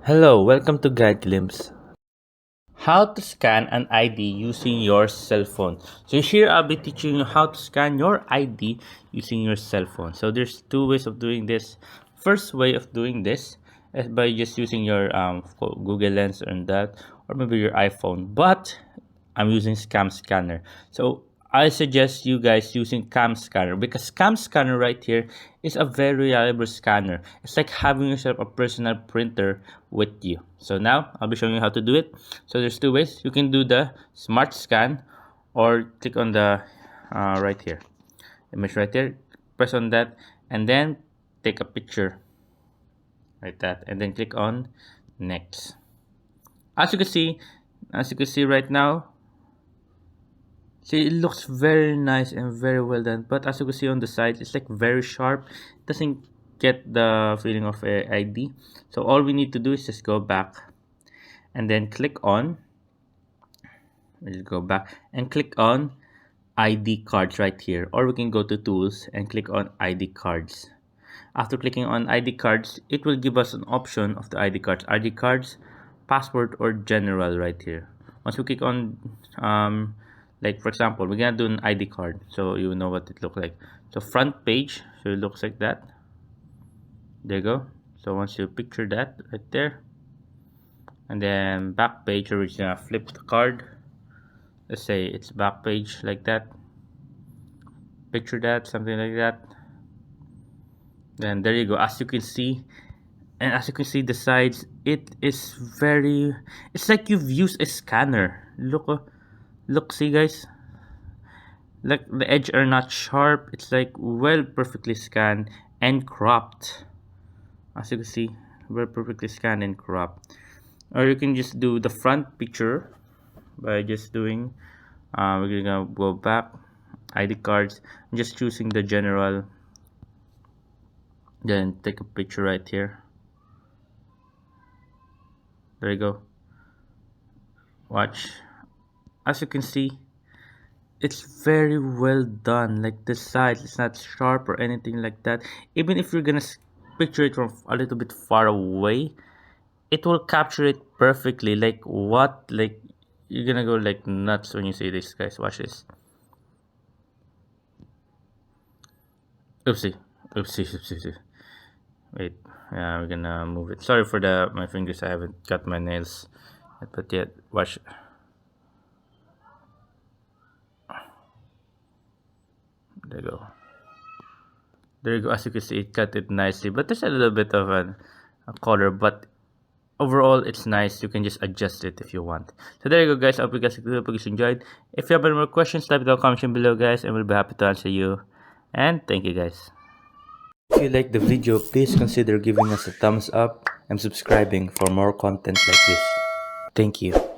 Hello, welcome to Guide Glimpse. How to scan an ID using your cell phone. So here I'll be teaching you how to scan your ID using your cell phone. So there's two ways of doing this. First way of doing this is by just using your Google Lens and that, or maybe your iPhone. But I'm using CamScanner. So I suggest you guys using CamScanner because CamScanner right here is a very reliable scanner. It's like having yourself a personal printer with you. So now I'll be showing you how to do it. So there's two ways. You can do the smart scan or click on the right here, image right there. Press on that and then take a picture like that and then click on next. As you can see, right now, see, it looks very nice and very well done. But as you can see on the side, it's like very sharp. It doesn't get the feeling of a ID. So all we need to do is just go back and then click on. We'll go back and click on ID cards right here. Or we can go to tools and click on ID cards. After clicking on ID cards, it will give us an option of the ID cards. ID cards, password, or general right here. Once we click on like for example, we're gonna do an ID card, so you know what it looks like. So front page, so it looks like that. There you go. So once you picture that right there, and then back page, we're just gonna flip the card. Let's say it's back page like that. Picture that, something like that. Then there you go. As you can see, and as you can see the sides, it is very. It's like you've used a scanner. Look, see guys. Like the edge are not sharp. It's like well perfectly scanned and cropped. As you can see, well perfectly scanned and cropped. Or you can just do the front picture by just doing. We're gonna go back, ID cards, just choosing the general. Then take a picture right here. There you go. Watch. As you can see, it's very well done. Like the sides, it's not sharp or anything like that. Even if you're gonna picture it from a little bit far away, it will capture it perfectly. Like what? Like you're gonna go like nuts when you see this, guys. Watch this. Oopsie, oopsie, oopsie, oopsie. Wait, yeah, we're gonna move it. Sorry for my fingers. I haven't got my nails, but yet watch. There you go. There you go. As you can see, it cut it nicely, but there's a little bit of a color, but overall it's nice. You can just adjust it if you want. So there you go, guys. I hope you guys enjoyed. If you have any more questions, type it in the comment section below, guys, and we'll be happy to answer you. And thank you, guys. If you like the video, please consider giving us a thumbs up and subscribing for more content like this. Thank you.